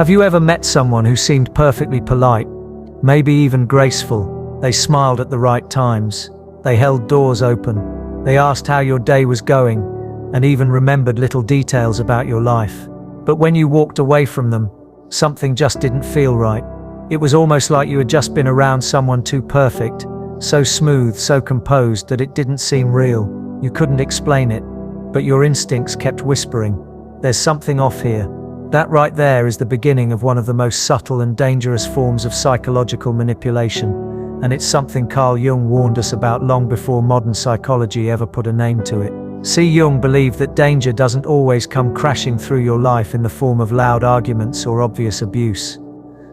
Have you ever met someone who seemed perfectly polite, maybe even graceful? They smiled at the right times. They held doors open. They asked how your day was going, and even remembered little details about your life. But when you walked away from them, something just didn't feel right. It was almost like you had just been around someone too perfect, so smooth, so composed that it didn't seem real. You couldn't explain it, but your instincts kept whispering, "There's something off here." That right there is the beginning of one of the most subtle and dangerous forms of psychological manipulation, and it's something Carl Jung warned us about long before modern psychology ever put a name to it. See, Jung believed that danger doesn't always come crashing through your life in the form of loud arguments or obvious abuse.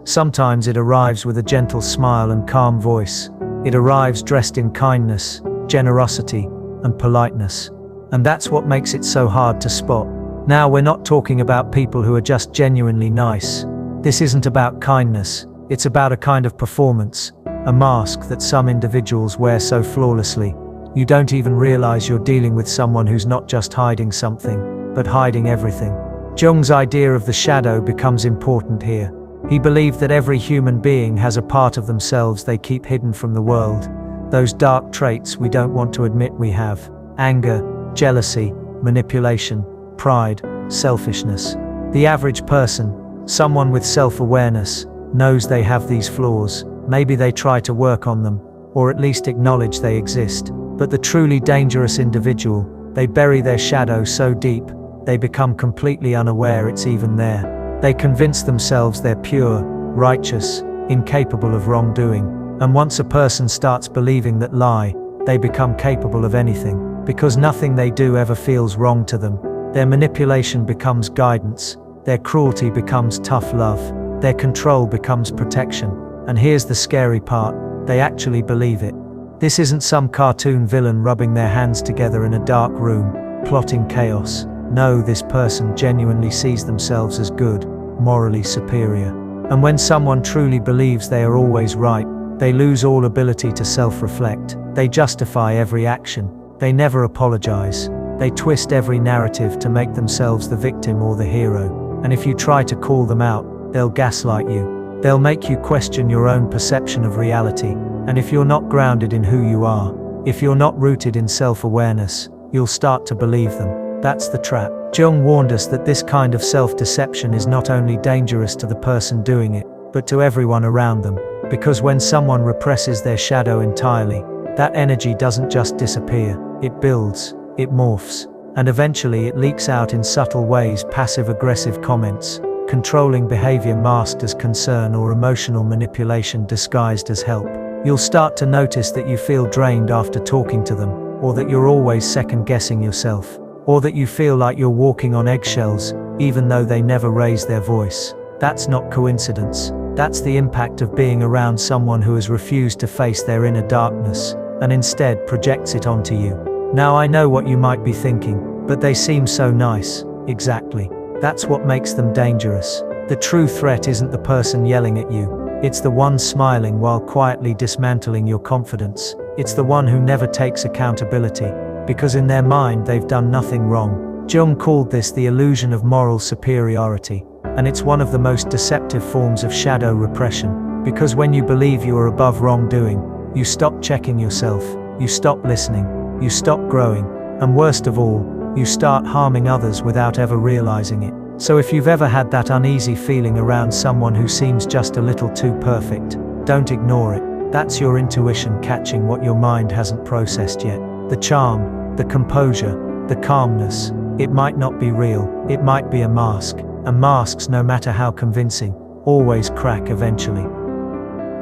Sometimes it arrives with a gentle smile and calm voice. It arrives dressed in kindness, generosity, and politeness. And that's what makes it so hard to spot. Now, we're not talking about people who are just genuinely nice. This isn't about kindness. It's about a kind of performance, a mask that some individuals wear so flawlessly. You don't even realize you're dealing with someone who's not just hiding something, but hiding everything. Jung's idea of the shadow becomes important here. He believed that every human being has a part of themselves they keep hidden from the world. Those dark traits we don't want to admit we have. Anger, jealousy, manipulation, pride, selfishness. The average person, someone with self-awareness, knows they have these flaws. Maybe they try to work on them, or at least acknowledge they exist. But the truly dangerous individual, they bury their shadow so deep, they become completely unaware it's even there. They convince themselves they're pure, righteous, incapable of wrongdoing. And once a person starts believing that lie, they become capable of anything, because nothing they do ever feels wrong to them. Their manipulation becomes guidance, their cruelty becomes tough love, their control becomes protection. And here's the scary part, they actually believe it. This isn't some cartoon villain rubbing their hands together in a dark room, plotting chaos. No, this person genuinely sees themselves as good, morally superior. And when someone truly believes they are always right, they lose all ability to self-reflect. They justify every action. They never apologize. They twist every narrative to make themselves the victim or the hero. And if you try to call them out, they'll gaslight you. They'll make you question your own perception of reality. And if you're not grounded in who you are, if you're not rooted in self-awareness, you'll start to believe them. That's the trap. Jung warned us that this kind of self-deception is not only dangerous to the person doing it, but to everyone around them. Because when someone represses their shadow entirely, that energy doesn't just disappear, it builds, it morphs, and eventually it leaks out in subtle ways: passive-aggressive comments, controlling behavior masked as concern, or emotional manipulation disguised as help. You'll start to notice that you feel drained after talking to them, or that you're always second-guessing yourself, or that you feel like you're walking on eggshells, even though they never raise their voice. That's not coincidence. That's the impact of being around someone who has refused to face their inner darkness, and instead projects it onto you. Now, I know what you might be thinking, but they seem so nice. Exactly. That's what makes them dangerous. The true threat isn't the person yelling at you. It's the one smiling while quietly dismantling your confidence. It's the one who never takes accountability, because in their mind they've done nothing wrong. Jung called this the illusion of moral superiority, and it's one of the most deceptive forms of shadow repression, because when you believe you are above wrongdoing, you stop checking yourself, you stop listening, you stop growing, and worst of all, you start harming others without ever realizing it. So if you've ever had that uneasy feeling around someone who seems just a little too perfect, don't ignore it. That's your intuition catching what your mind hasn't processed yet. The charm, the composure, the calmness, it might not be real, it might be a mask. And masks, no matter how convincing, always crack eventually.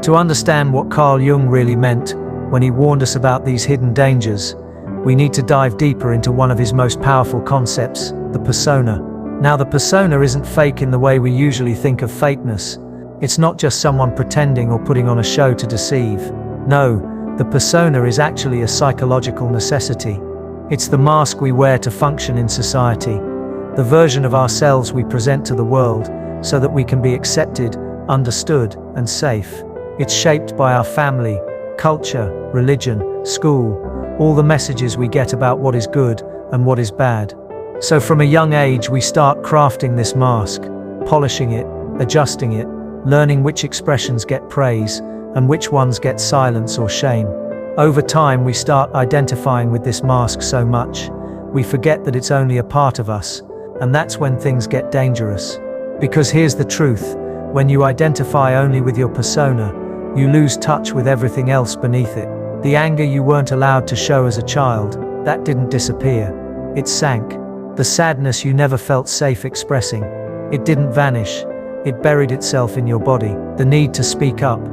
To understand what Carl Jung really meant when he warned us about these hidden dangers, we need to dive deeper into one of his most powerful concepts, the persona. Now, the persona isn't fake in the way we usually think of fakeness. It's not just someone pretending or putting on a show to deceive. No, the persona is actually a psychological necessity. It's the mask we wear to function in society, the version of ourselves we present to the world so that we can be accepted, understood, and safe. It's shaped by our family, culture, religion, school, all the messages we get about what is good and what is bad. So from a young age we start crafting this mask, polishing it, adjusting it, learning which expressions get praise and which ones get silence or shame. Over time, we start identifying with this mask so much, we forget that it's only a part of us, and that's when things get dangerous. Because here's the truth, when you identify only with your persona, you lose touch with everything else beneath it. The anger you weren't allowed to show as a child, that didn't disappear. It sank. The sadness you never felt safe expressing, it didn't vanish. It buried itself in your body. The need to speak up,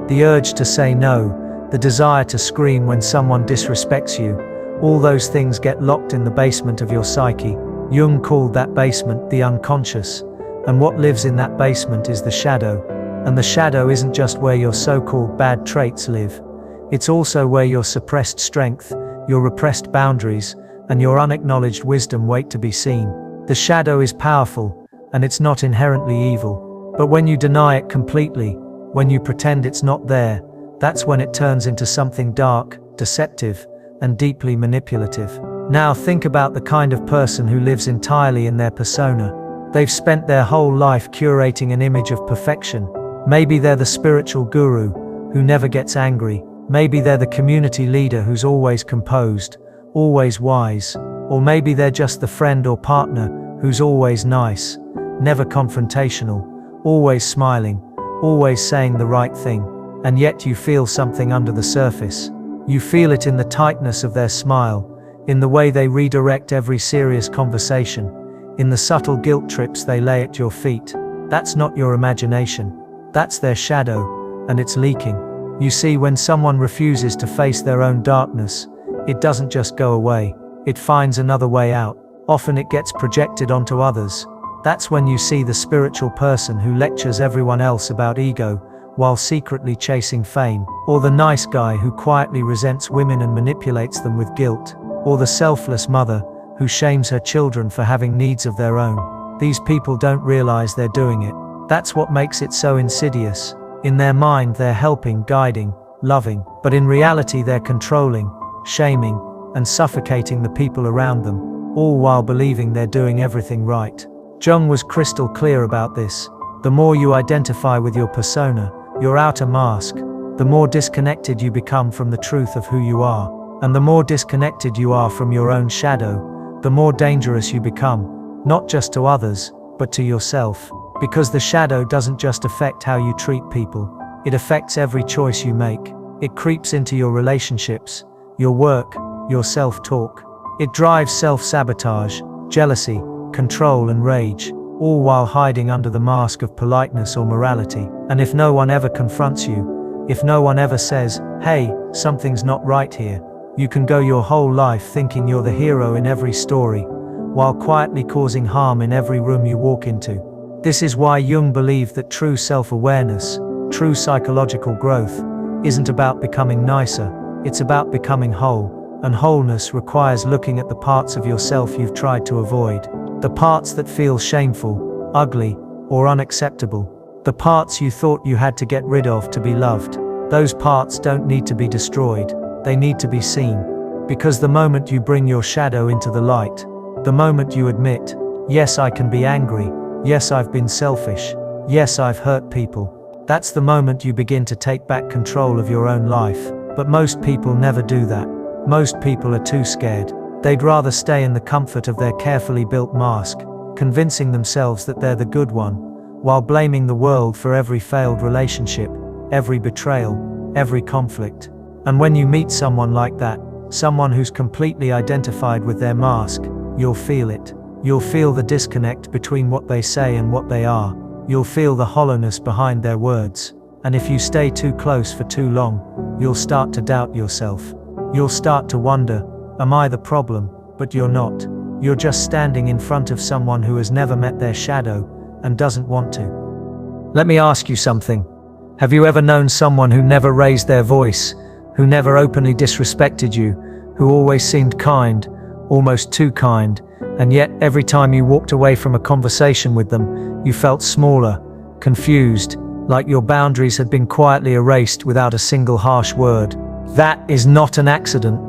the urge to say no, the desire to scream when someone disrespects you, all those things get locked in the basement of your psyche. Jung called that basement the unconscious, and what lives in that basement is the shadow. And the shadow isn't just where your so-called bad traits live. It's also where your suppressed strength, your repressed boundaries, and your unacknowledged wisdom wait to be seen. The shadow is powerful, and it's not inherently evil. But when you deny it completely, when you pretend it's not there, that's when it turns into something dark, deceptive, and deeply manipulative. Now think about the kind of person who lives entirely in their persona. They've spent their whole life curating an image of perfection. Maybe they're the spiritual guru who never gets angry. Maybe they're the community leader who's always composed, always wise. Or maybe they're just the friend or partner who's always nice, never confrontational, always smiling, always saying the right thing. And yet you feel something under the surface. You feel it in the tightness of their smile, in the way they redirect every serious conversation, in the subtle guilt trips they lay at your feet. That's not your imagination. That's their shadow, and it's leaking. You see, when someone refuses to face their own darkness, it doesn't just go away. It finds another way out. Often it gets projected onto others. That's when you see the spiritual person who lectures everyone else about ego, while secretly chasing fame. Or the nice guy who quietly resents women and manipulates them with guilt. Or the selfless mother who shames her children for having needs of their own. These people don't realize they're doing it. That's what makes it so insidious. In their mind, they're helping, guiding, loving, but in reality they're controlling, shaming, and suffocating the people around them, all while believing they're doing everything right. Jung was crystal clear about this. The more you identify with your persona, your outer mask, the more disconnected you become from the truth of who you are. And the more disconnected you are from your own shadow, the more dangerous you become, not just to others, but to yourself. Because the shadow doesn't just affect how you treat people, it affects every choice you make. It creeps into your relationships, your work, your self-talk. It drives self-sabotage, jealousy, control and rage, all while hiding under the mask of politeness or morality. And if no one ever confronts you, if no one ever says, hey, something's not right here, you can go your whole life thinking you're the hero in every story, while quietly causing harm in every room you walk into. This is why Jung believed that true self-awareness, true psychological growth, isn't about becoming nicer, it's about becoming whole. And wholeness requires looking at the parts of yourself you've tried to avoid. The parts that feel shameful, ugly, or unacceptable. The parts you thought you had to get rid of to be loved. Those parts don't need to be destroyed, they need to be seen. Because the moment you bring your shadow into the light, the moment you admit, yes, I can be angry, yes, I've been selfish, yes, I've hurt people, that's the moment you begin to take back control of your own life. But most people never do that. Most people are too scared. They'd rather stay in the comfort of their carefully built mask, convincing themselves that they're the good one, while blaming the world for every failed relationship, every betrayal, every conflict. And when you meet someone like that, someone who's completely identified with their mask, you'll feel it. You'll feel the disconnect between what they say and what they are. You'll feel the hollowness behind their words. And if you stay too close for too long, you'll start to doubt yourself. You'll start to wonder, am I the problem? But you're not. You're just standing in front of someone who has never met their shadow and doesn't want to. Let me ask you something. Have you ever known someone who never raised their voice, who never openly disrespected you, who always seemed kind, almost too kind, and yet every time you walked away from a conversation with them, you felt smaller, confused, like your boundaries had been quietly erased without a single harsh word? That is not an accident.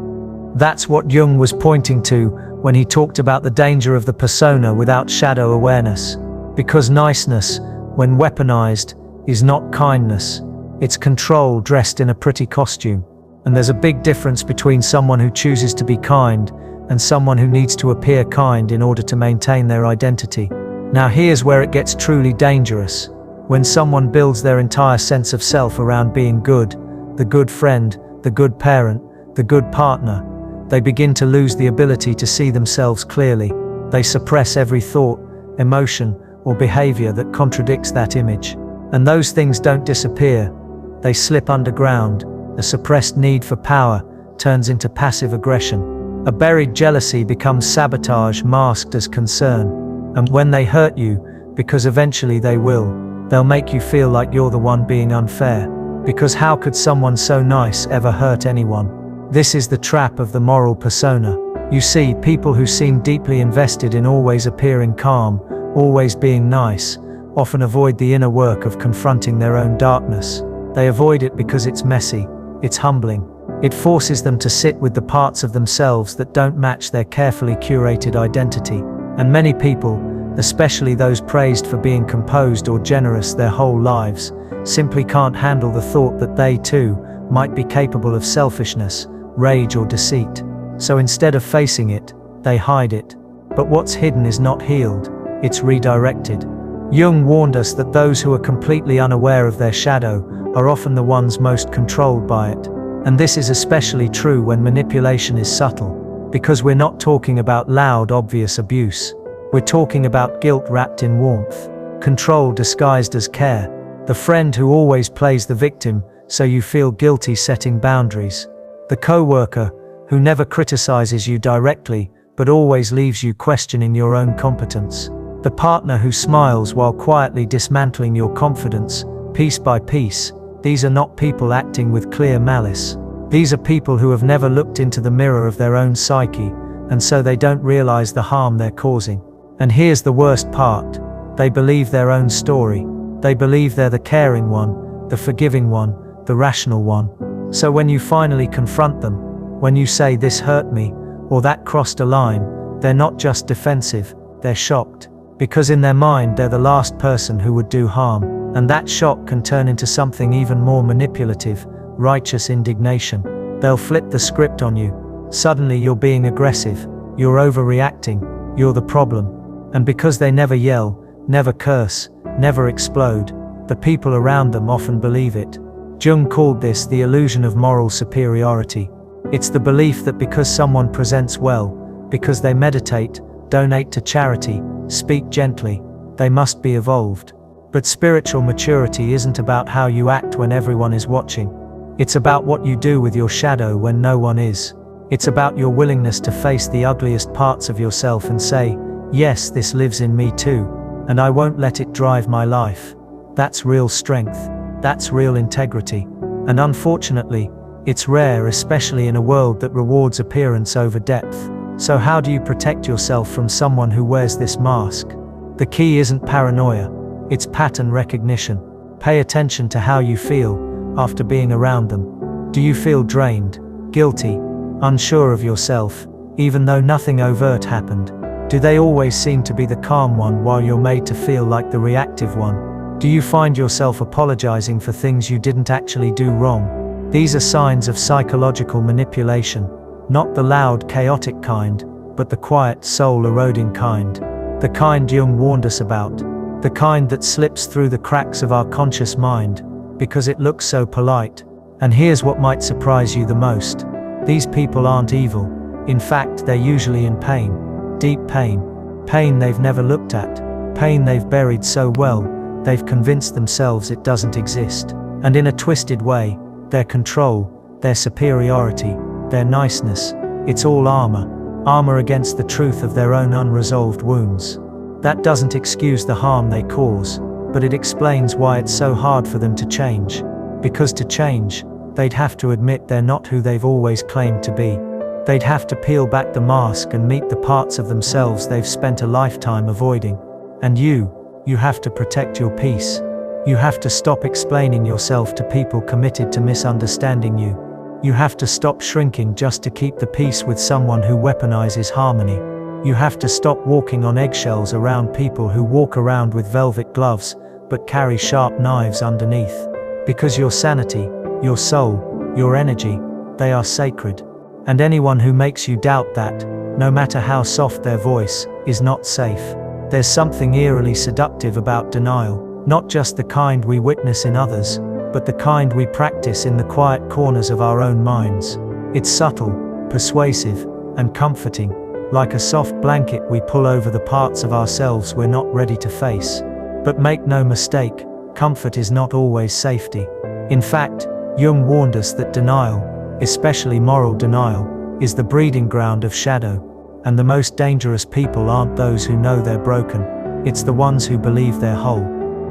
That's what Jung was pointing to when he talked about the danger of the persona without shadow awareness. Because niceness, when weaponized, is not kindness. It's control dressed in a pretty costume. And there's a big difference between someone who chooses to be kind and someone who needs to appear kind in order to maintain their identity. Now here's where it gets truly dangerous. When someone builds their entire sense of self around being good, the good friend, the good parent, the good partner, they begin to lose the ability to see themselves clearly. They suppress every thought, emotion, or behavior that contradicts that image. And those things don't disappear. They slip underground. A suppressed need for power turns into passive aggression. A buried jealousy becomes sabotage masked as concern. And when they hurt you, because eventually they will, they'll make you feel like you're the one being unfair. Because how could someone so nice ever hurt anyone? This is the trap of the moral persona. You see, people who seem deeply invested in always appearing calm, always being nice, often avoid the inner work of confronting their own darkness. They avoid it because it's messy, it's humbling. It forces them to sit with the parts of themselves that don't match their carefully curated identity. And many people, especially those praised for being composed or generous their whole lives, simply can't handle the thought that they too might be capable of selfishness, rage or deceit. So instead of facing it, they hide it. But what's hidden is not healed, it's redirected. Jung warned us that those who are completely unaware of their shadow are often the ones most controlled by it. And this is especially true when manipulation is subtle, because we're not talking about loud, obvious abuse. We're talking about guilt wrapped in warmth, control disguised as care, the friend who always plays the victim so you feel guilty setting boundaries, the co-worker who never criticizes you directly but always leaves you questioning your own competence, the partner who smiles while quietly dismantling your confidence, piece by piece. These are not people acting with clear malice. These are people who have never looked into the mirror of their own psyche, and so they don't realize the harm they're causing. And here's the worst part. They believe their own story. They believe they're the caring one, the forgiving one, the rational one. So when you finally confront them, when you say this hurt me, or that crossed a line, they're not just defensive, they're shocked. Because in their mind they're the last person who would do harm. And that shock can turn into something even more manipulative, righteous indignation. They'll flip the script on you. Suddenly you're being aggressive, you're overreacting, you're the problem. And because they never yell, never curse, never explode, the people around them often believe it. Jung called this the illusion of moral superiority. It's the belief that because someone presents well, because they meditate, donate to charity, speak gently, they must be evolved. But spiritual maturity isn't about how you act when everyone is watching. It's about what you do with your shadow when no one is. It's about your willingness to face the ugliest parts of yourself and say, yes, this lives in me too, and I won't let it drive my life. That's real strength. That's real integrity. And unfortunately, it's rare, especially in a world that rewards appearance over depth. So how do you protect yourself from someone who wears this mask? The key isn't paranoia, it's pattern recognition. Pay attention to how you feel after being around them. Do you feel drained, guilty, unsure of yourself, even though nothing overt happened? Do they always seem to be the calm one while you're made to feel like the reactive one? Do you find yourself apologizing for things you didn't actually do wrong? These are signs of psychological manipulation, not the loud, chaotic kind, but the quiet, soul-eroding kind. The kind Jung warned us about. The kind that slips through the cracks of our conscious mind, because it looks so polite. And here's what might surprise you the most. These people aren't evil. In fact, they're usually in pain. Deep pain. Pain they've never looked at. Pain they've buried so well, they've convinced themselves it doesn't exist. And in a twisted way, their control, their superiority, their niceness, it's all armor. Armor against the truth of their own unresolved wounds. That doesn't excuse the harm they cause, but it explains why it's so hard for them to change. Because to change, they'd have to admit they're not who they've always claimed to be. They'd have to peel back the mask and meet the parts of themselves they've spent a lifetime avoiding. And you have to protect your peace. You have to stop explaining yourself to people committed to misunderstanding you. You have to stop shrinking just to keep the peace with someone who weaponizes harmony. You have to stop walking on eggshells around people who walk around with velvet gloves, but carry sharp knives underneath. Because your sanity, your soul, your energy, they are sacred. And anyone who makes you doubt that, no matter how soft their voice, is not safe. There's something eerily seductive about denial, not just the kind we witness in others, but the kind we practice in the quiet corners of our own minds. It's subtle, persuasive, and comforting, like a soft blanket we pull over the parts of ourselves we're not ready to face. But make no mistake, comfort is not always safety. In fact, Jung warned us that denial, especially moral denial, is the breeding ground of shadow. And the most dangerous people aren't those who know they're broken, it's the ones who believe they're whole.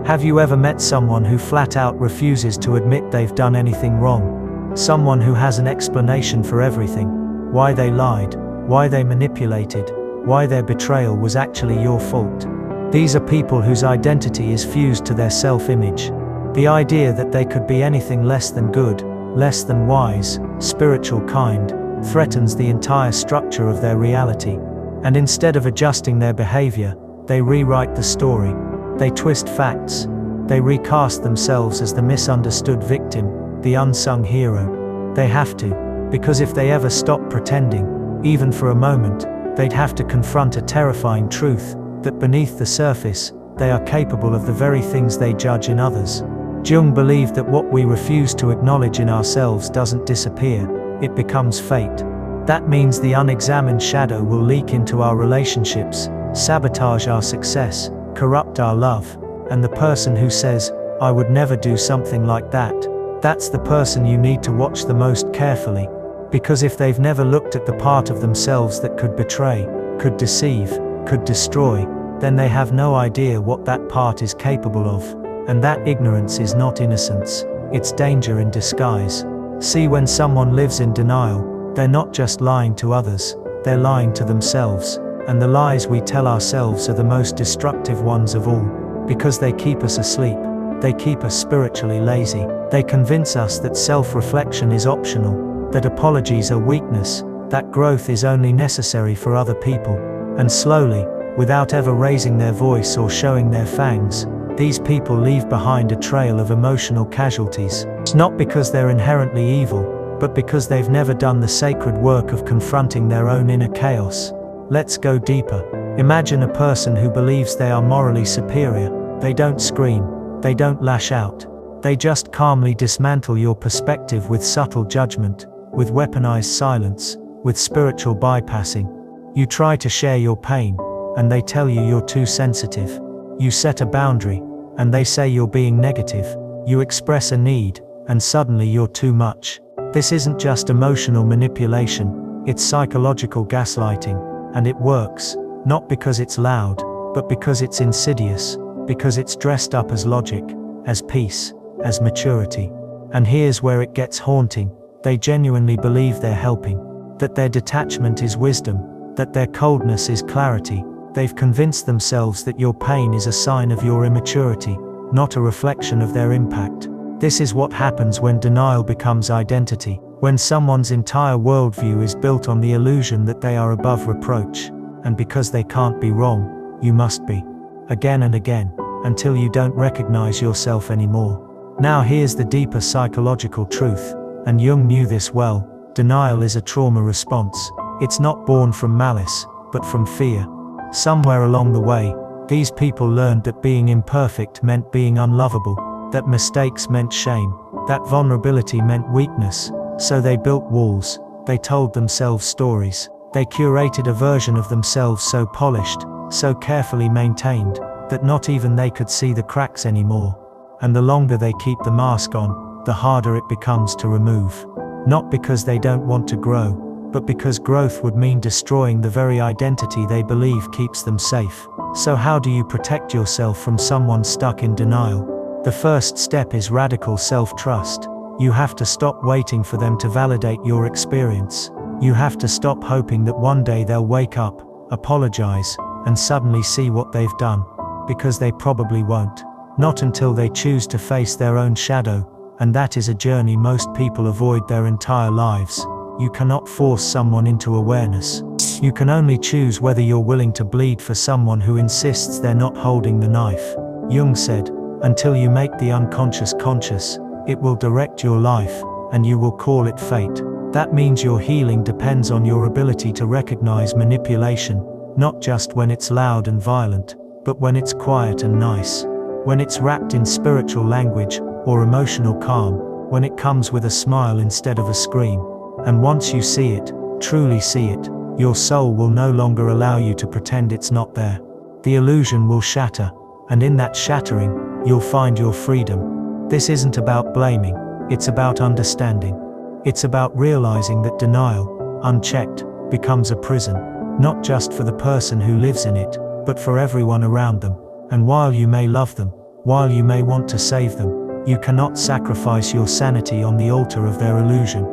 Have you ever met someone who flat out refuses to admit they've done anything wrong? Someone who has an explanation for everything. Why they lied, why they manipulated, why their betrayal was actually your fault. These are people whose identity is fused to their self-image. The idea that they could be anything less than good, less than wise, spiritual, kind, threatens the entire structure of their reality. And instead of adjusting their behavior, they rewrite the story. They twist facts. They recast themselves as the misunderstood victim, the unsung hero. They have to, because if they ever stop pretending, even for a moment, they'd have to confront a terrifying truth, that beneath the surface, they are capable of the very things they judge in others. Jung believed that what we refuse to acknowledge in ourselves doesn't disappear, it becomes fate. That means the unexamined shadow will leak into our relationships, sabotage our success, corrupt our love. And the person who says, "I would never do something like that," that's the person you need to watch the most carefully. Because if they've never looked at the part of themselves that could betray, could deceive, could destroy, then they have no idea what that part is capable of. And that ignorance is not innocence, it's danger in disguise. See, when someone lives in denial, they're not just lying to others, they're lying to themselves. And the lies we tell ourselves are the most destructive ones of all, because they keep us asleep, they keep us spiritually lazy, they convince us that self-reflection is optional, that apologies are weakness, that growth is only necessary for other people. And slowly, without ever raising their voice or showing their fangs, these people leave behind a trail of emotional casualties. Not because they're inherently evil, but because they've never done the sacred work of confronting their own inner chaos. Let's go deeper. Imagine a person who believes they are morally superior. They don't scream, they don't lash out. They just calmly dismantle your perspective with subtle judgment, with weaponized silence, with spiritual bypassing. You try to share your pain, and they tell you you're too sensitive. You set a boundary, and they say you're being negative. You express a need, and suddenly you're too much. This isn't just emotional manipulation, it's psychological gaslighting, and it works, not because it's loud, but because it's insidious, because it's dressed up as logic, as peace, as maturity. And here's where it gets haunting. They genuinely believe they're helping, that their detachment is wisdom, that their coldness is clarity. They've convinced themselves that your pain is a sign of your immaturity, not a reflection of their impact. This is what happens when denial becomes identity, when someone's entire worldview is built on the illusion that they are above reproach, and because they can't be wrong, you must be. Again and again, until you don't recognize yourself anymore. Now here's the deeper psychological truth, and Jung knew this well. Denial is a trauma response. It's not born from malice, but from fear. Somewhere along the way, these people learned that being imperfect meant being unlovable, that mistakes meant shame, that vulnerability meant weakness. So they built walls, they told themselves stories, they curated a version of themselves so polished, so carefully maintained, that not even they could see the cracks anymore. And the longer they keep the mask on, the harder it becomes to remove. Not because they don't want to grow, but because growth would mean destroying the very identity they believe keeps them safe. So how do you protect yourself from someone stuck in denial? The first step is radical self-trust. You have to stop waiting for them to validate your experience. You have to stop hoping that one day they'll wake up, apologize, and suddenly see what they've done. Because they probably won't. Not until they choose to face their own shadow, and that is a journey most people avoid their entire lives. You cannot force someone into awareness. You can only choose whether you're willing to bleed for someone who insists they're not holding the knife. Jung said, Until you make the unconscious conscious, it will direct your life, and you will call it fate. That means your healing depends on your ability to recognize manipulation, not just when it's loud and violent, but when it's quiet and nice, when it's wrapped in spiritual language or emotional calm, when it comes with a smile instead of a scream. And once you see it, truly see it, your soul will no longer allow you to pretend it's not there. The illusion will shatter, and in that shattering, you'll find your freedom. This isn't about blaming, it's about understanding. It's about realizing that denial, unchecked, becomes a prison, not just for the person who lives in it, but for everyone around them. And while you may love them, while you may want to save them, you cannot sacrifice your sanity on the altar of their illusion.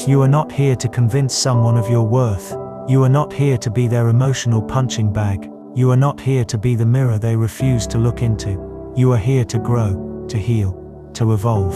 You are not here to convince someone of your worth. You are not here to be their emotional punching bag. You are not here to be the mirror they refuse to look into. You are here to grow, to heal, to evolve.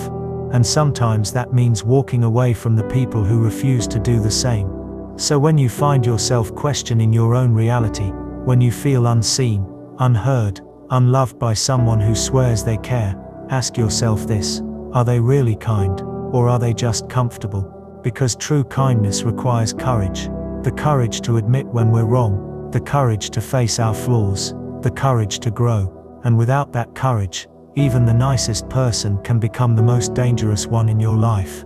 And sometimes that means walking away from the people who refuse to do the same. So when you find yourself questioning your own reality, when you feel unseen, unheard, unloved by someone who swears they care, ask yourself this: are they really kind, or are they just comfortable? Because true kindness requires courage. The courage to admit when we're wrong, the courage to face our flaws, the courage to grow. And without that courage, even the nicest person can become the most dangerous one in your life.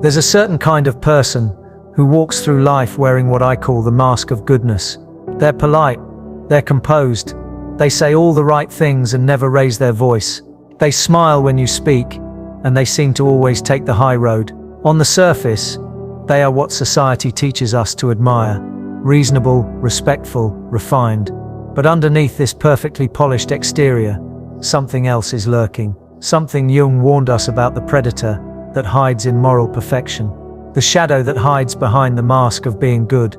There's a certain kind of person who walks through life wearing what I call the mask of goodness. They're polite, they're composed, they say all the right things and never raise their voice. They smile when you speak, and they seem to always take the high road. On the surface, they are what society teaches us to admire: reasonable, respectful, refined. But underneath this perfectly polished exterior, something else is lurking. Something Jung warned us about: the predator that hides in moral perfection. The shadow that hides behind the mask of being good.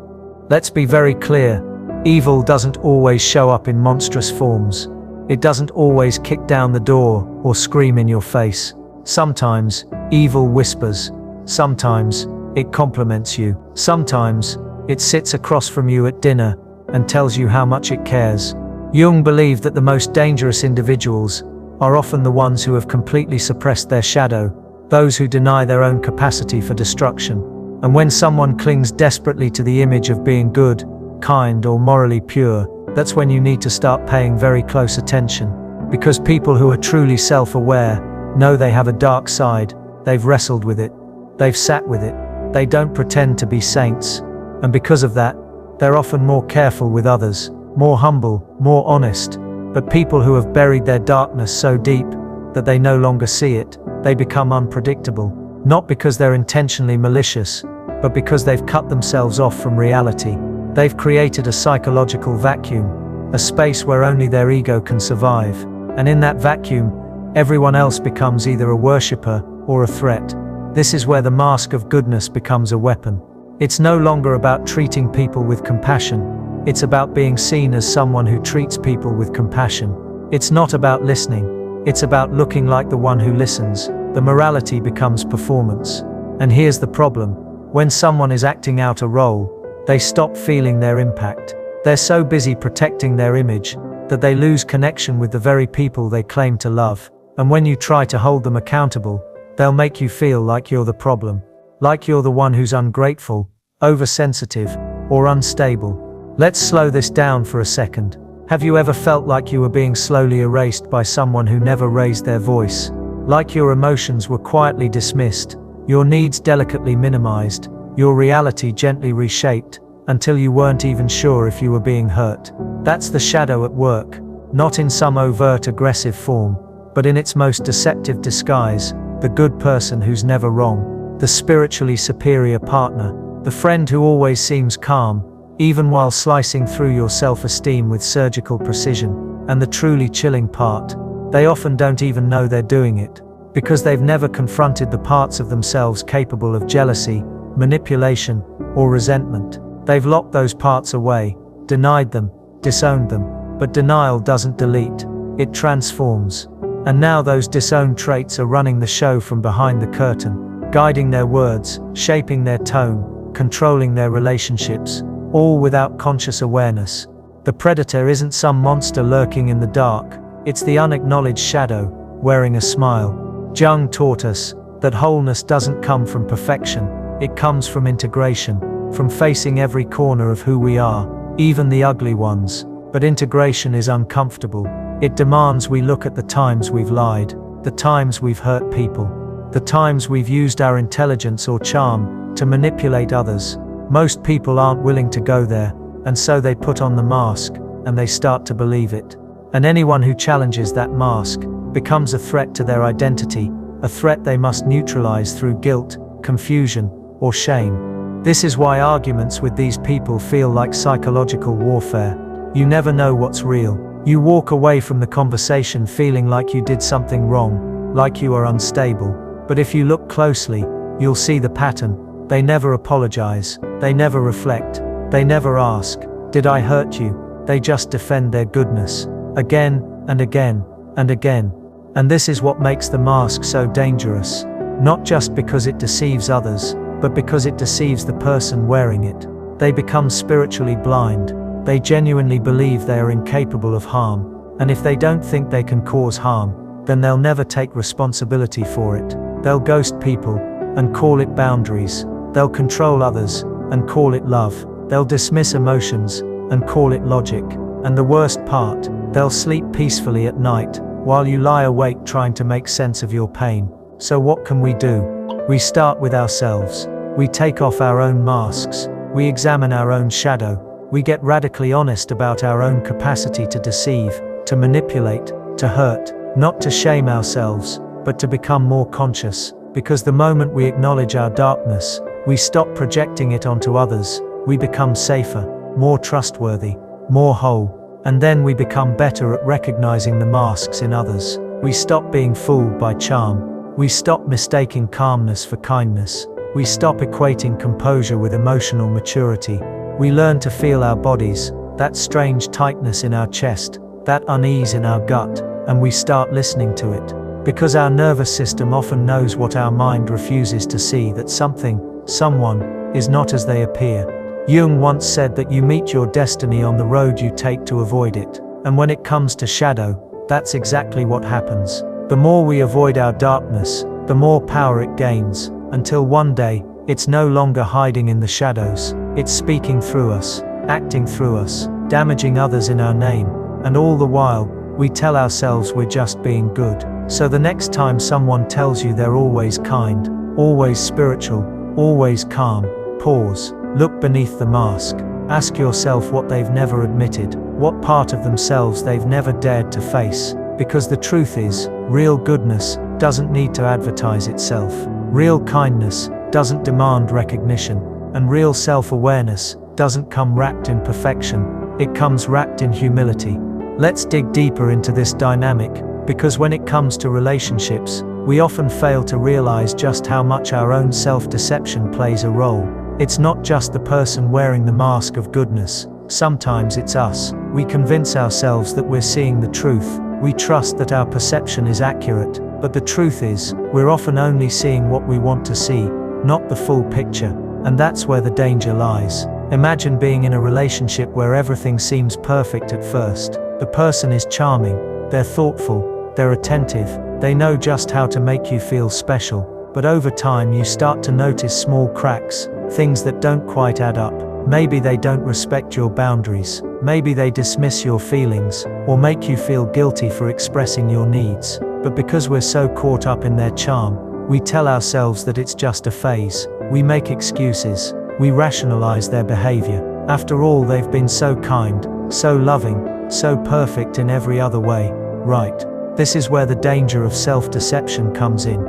Let's be very clear. Evil doesn't always show up in monstrous forms. It doesn't always kick down the door or scream in your face. Sometimes, evil whispers. Sometimes, it compliments you. Sometimes, it sits across from you at dinner and tells you how much it cares. Jung believed that the most dangerous individuals are often the ones who have completely suppressed their shadow, those who deny their own capacity for destruction. And when someone clings desperately to the image of being good, kind, or morally pure, that's when you need to start paying very close attention. Because people who are truly self-aware know they have a dark side, they've wrestled with it, they've sat with it, they don't pretend to be saints. And because of that, they're often more careful with others, more humble, more honest. But people who have buried their darkness so deep that they no longer see it, they become unpredictable. Not because they're intentionally malicious, but because they've cut themselves off from reality. They've created a psychological vacuum, a space where only their ego can survive. And in that vacuum, everyone else becomes either a worshipper or a threat. This is where the mask of goodness becomes a weapon. It's no longer about treating people with compassion. It's about being seen as someone who treats people with compassion. It's not about listening. It's about looking like the one who listens. The morality becomes performance. And here's the problem. When someone is acting out a role, they stop feeling their impact. They're so busy protecting their image that they lose connection with the very people they claim to love. And when you try to hold them accountable, they'll make you feel like you're the problem. Like you're the one who's ungrateful, oversensitive, or unstable. Let's slow this down for a second. Have you ever felt like you were being slowly erased by someone who never raised their voice? Like your emotions were quietly dismissed, your needs delicately minimized, your reality gently reshaped, until you weren't even sure if you were being hurt. That's the shadow at work, not in some overt aggressive form, but in its most deceptive disguise: the good person who's never wrong, the spiritually superior partner, the friend who always seems calm, even while slicing through your self-esteem with surgical precision. And the truly chilling part, they often don't even know they're doing it, because they've never confronted the parts of themselves capable of jealousy, manipulation, or resentment. They've locked those parts away, denied them, disowned them. But denial doesn't delete, it transforms. And now those disowned traits are running the show from behind the curtain, guiding their words, shaping their tone, controlling their relationships, all without conscious awareness. The predator isn't some monster lurking in the dark, it's the unacknowledged shadow, wearing a smile. Jung taught us that wholeness doesn't come from perfection, it comes from integration, from facing every corner of who we are, even the ugly ones. But integration is uncomfortable. It demands we look at the times we've lied, the times we've hurt people, the times we've used our intelligence or charm to manipulate others. Most people aren't willing to go there, and so they put on the mask, and they start to believe it. And anyone who challenges that mask becomes a threat to their identity, a threat they must neutralize through guilt, confusion, or shame. This is why arguments with these people feel like psychological warfare. You never know what's real. You walk away from the conversation feeling like you did something wrong, like you are unstable. But if you look closely, you'll see the pattern. They never apologize, they never reflect, they never ask, "Did I hurt you?" They just defend their goodness, again and again and again. And this is what makes the mask so dangerous. Not just because it deceives others, but because it deceives the person wearing it. They become spiritually blind. They genuinely believe they are incapable of harm. And if they don't think they can cause harm, then they'll never take responsibility for it. They'll ghost people and call it boundaries. They'll control others and call it love. They'll dismiss emotions and call it logic. And the worst part, they'll sleep peacefully at night while you lie awake trying to make sense of your pain. So what can we do? We start with ourselves. We take off our own masks. We examine our own shadow. We get radically honest about our own capacity to deceive, to manipulate, to hurt, not to shame ourselves, but to become more conscious. Because the moment we acknowledge our darkness, we stop projecting it onto others. We become safer, more trustworthy, more whole. And then we become better at recognizing the masks in others. We stop being fooled by charm. We stop mistaking calmness for kindness. We stop equating composure with emotional maturity. We learn to feel our bodies, that strange tightness in our chest, that unease in our gut, and we start listening to it. Because our nervous system often knows what our mind refuses to see, that something, someone, is not as they appear. Jung once said that you meet your destiny on the road you take to avoid it. And when it comes to shadow, that's exactly what happens. The more we avoid our darkness, the more power it gains, until one day, it's no longer hiding in the shadows. It's speaking through us, acting through us, damaging others in our name. And all the while, we tell ourselves we're just being good. So the next time someone tells you they're always kind, always spiritual, always calm, pause. Look beneath the mask. Ask yourself what they've never admitted, what part of themselves they've never dared to face. Because the truth is, real goodness doesn't need to advertise itself. Real kindness doesn't demand recognition. And real self-awareness doesn't come wrapped in perfection. It comes wrapped in humility. Let's dig deeper into this dynamic, because when it comes to relationships, we often fail to realize just how much our own self-deception plays a role. It's not just the person wearing the mask of goodness. Sometimes it's us. We convince ourselves that we're seeing the truth. We trust that our perception is accurate. But the truth is, we're often only seeing what we want to see, not the full picture. And that's where the danger lies. Imagine being in a relationship where everything seems perfect at first. The person is charming, they're thoughtful, they're attentive, they know just how to make you feel special. But over time you start to notice small cracks, things that don't quite add up. Maybe they don't respect your boundaries, maybe they dismiss your feelings, or make you feel guilty for expressing your needs. But because we're so caught up in their charm, we tell ourselves that it's just a phase. We make excuses, we rationalize their behavior. After all, they've been so kind, so loving, so perfect in every other way, right? This is where the danger of self-deception comes in.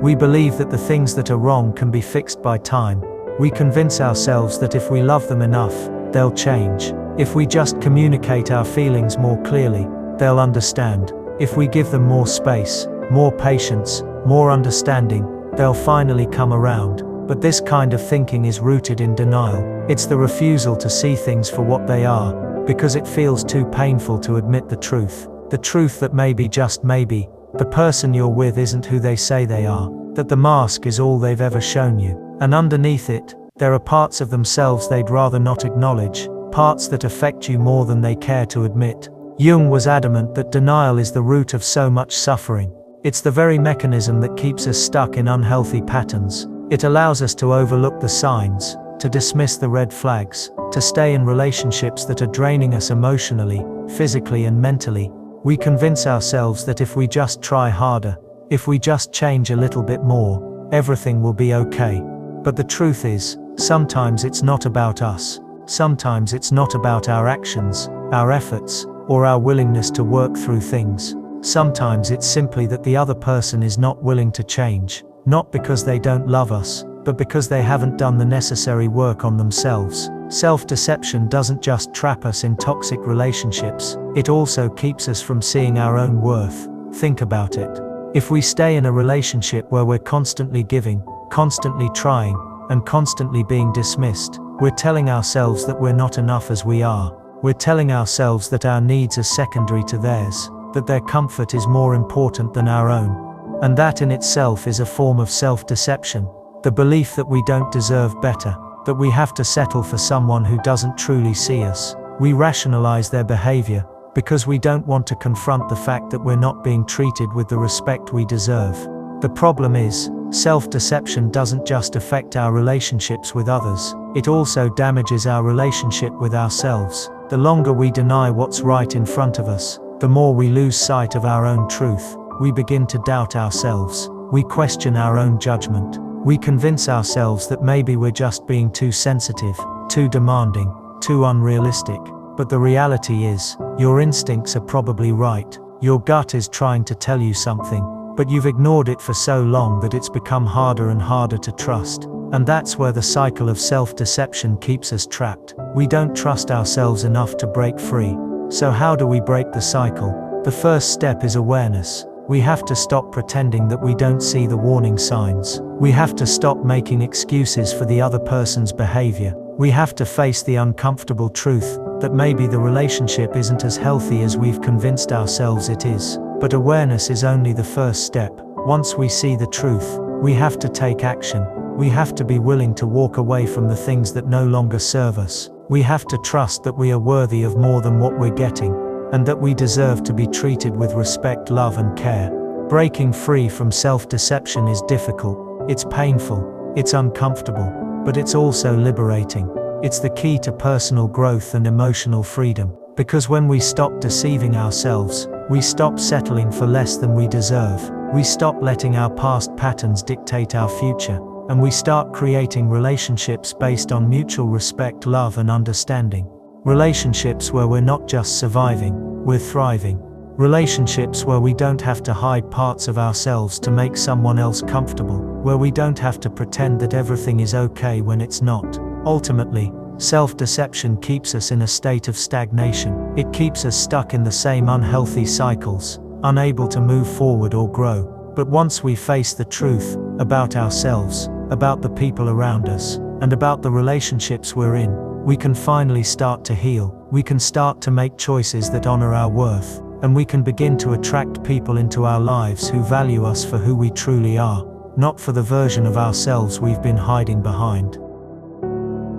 We believe that the things that are wrong can be fixed by time. We convince ourselves that if we love them enough, they'll change. If we just communicate our feelings more clearly, they'll understand. If we give them more space, more patience, more understanding, they'll finally come around. But this kind of thinking is rooted in denial. It's the refusal to see things for what they are, because it feels too painful to admit the truth. The truth that maybe, just maybe, the person you're with isn't who they say they are. That the mask is all they've ever shown you. And underneath it, there are parts of themselves they'd rather not acknowledge, parts that affect you more than they care to admit. Jung was adamant that denial is the root of so much suffering. It's the very mechanism that keeps us stuck in unhealthy patterns. It allows us to overlook the signs, to dismiss the red flags, to stay in relationships that are draining us emotionally, physically and mentally. We convince ourselves that if we just try harder, if we just change a little bit more, everything will be okay. But the truth is, sometimes it's not about us. Sometimes it's not about our actions, our efforts, or our willingness to work through things. Sometimes it's simply that the other person is not willing to change, not because they don't love us, but because they haven't done the necessary work on themselves. Self-deception doesn't just trap us in toxic relationships, it also keeps us from seeing our own worth. Think about it. If we stay in a relationship where we're constantly giving, constantly trying, and constantly being dismissed, we're telling ourselves that we're not enough as we are. We're telling ourselves that our needs are secondary to theirs, that their comfort is more important than our own. And that in itself is a form of self-deception. The belief that we don't deserve better, that we have to settle for someone who doesn't truly see us. We rationalize their behavior because we don't want to confront the fact that we're not being treated with the respect we deserve. The problem is, self-deception doesn't just affect our relationships with others, it also damages our relationship with ourselves. The longer we deny what's right in front of us, the more we lose sight of our own truth. We begin to doubt ourselves. We question our own judgment. We convince ourselves that maybe we're just being too sensitive, too demanding, too unrealistic. But the reality is, your instincts are probably right. Your gut is trying to tell you something, but you've ignored it for so long that it's become harder and harder to trust. And that's where the cycle of self-deception keeps us trapped. We don't trust ourselves enough to break free. So how do we break the cycle? The first step is awareness. We have to stop pretending that we don't see the warning signs. We have to stop making excuses for the other person's behavior. We have to face the uncomfortable truth that maybe the relationship isn't as healthy as we've convinced ourselves it is. But awareness is only the first step. Once we see the truth, we have to take action. We have to be willing to walk away from the things that no longer serve us. We have to trust that we are worthy of more than what we're getting, and that we deserve to be treated with respect, love and care. Breaking free from self-deception is difficult, it's painful, it's uncomfortable, but it's also liberating. It's the key to personal growth and emotional freedom. Because when we stop deceiving ourselves, we stop settling for less than we deserve. We stop letting our past patterns dictate our future, and we start creating relationships based on mutual respect, love and understanding. Relationships where we're not just surviving, we're thriving. Relationships where we don't have to hide parts of ourselves to make someone else comfortable, where we don't have to pretend that everything is okay when it's not. Ultimately, self-deception keeps us in a state of stagnation. It keeps us stuck in the same unhealthy cycles, unable to move forward or grow. But once we face the truth about ourselves, about the people around us, and about the relationships we're in, we can finally start to heal. We can start to make choices that honor our worth, and we can begin to attract people into our lives who value us for who we truly are, not for the version of ourselves we've been hiding behind.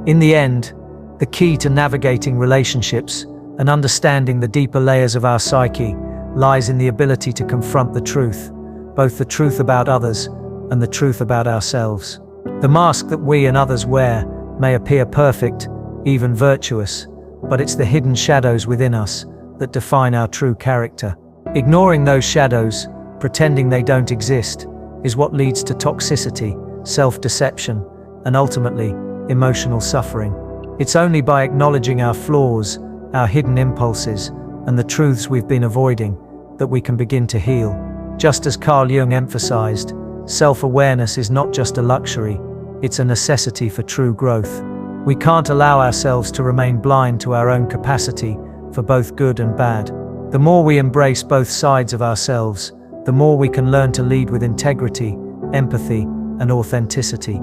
In the end, the key to navigating relationships and understanding the deeper layers of our psyche lies in the ability to confront the truth, both the truth about others and the truth about ourselves. The mask that we and others wear may appear perfect, even virtuous, but it's the hidden shadows within us that define our true character. Ignoring those shadows, pretending they don't exist, is what leads to toxicity, self-deception, and ultimately, emotional suffering. It's only by acknowledging our flaws, our hidden impulses, and the truths we've been avoiding that we can begin to heal. Just as Carl Jung emphasized, self-awareness is not just a luxury, it's a necessity for true growth. We can't allow ourselves to remain blind to our own capacity for both good and bad. The more we embrace both sides of ourselves, the more we can learn to lead with integrity, empathy, and authenticity.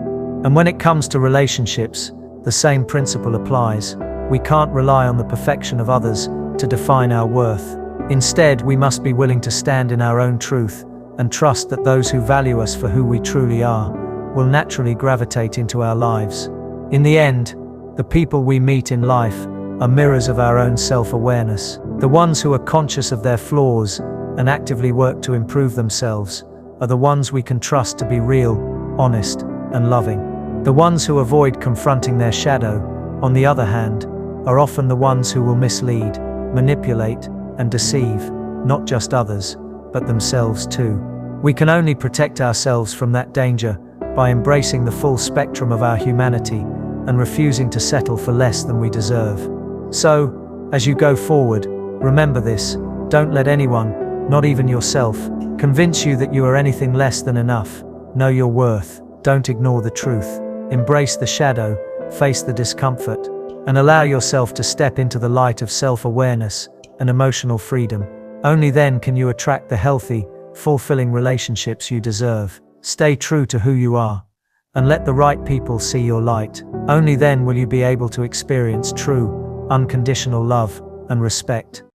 And when it comes to relationships, the same principle applies. We can't rely on the perfection of others to define our worth. Instead, we must be willing to stand in our own truth and trust that those who value us for who we truly are will naturally gravitate into our lives. In the end, the people we meet in life are mirrors of our own self-awareness. The ones who are conscious of their flaws and actively work to improve themselves are the ones we can trust to be real, honest, and loving. The ones who avoid confronting their shadow, on the other hand, are often the ones who will mislead, manipulate, and deceive, not just others, but themselves too. We can only protect ourselves from that danger by embracing the full spectrum of our humanity and refusing to settle for less than we deserve. So, as you go forward, remember this: don't let anyone, not even yourself, convince you that you are anything less than enough. Know your worth, don't ignore the truth, embrace the shadow, face the discomfort, and allow yourself to step into the light of self-awareness and emotional freedom. Only then can you attract the healthy, fulfilling relationships you deserve. Stay true to who you are, and let the right people see your light. Only then will you be able to experience true, unconditional love and respect.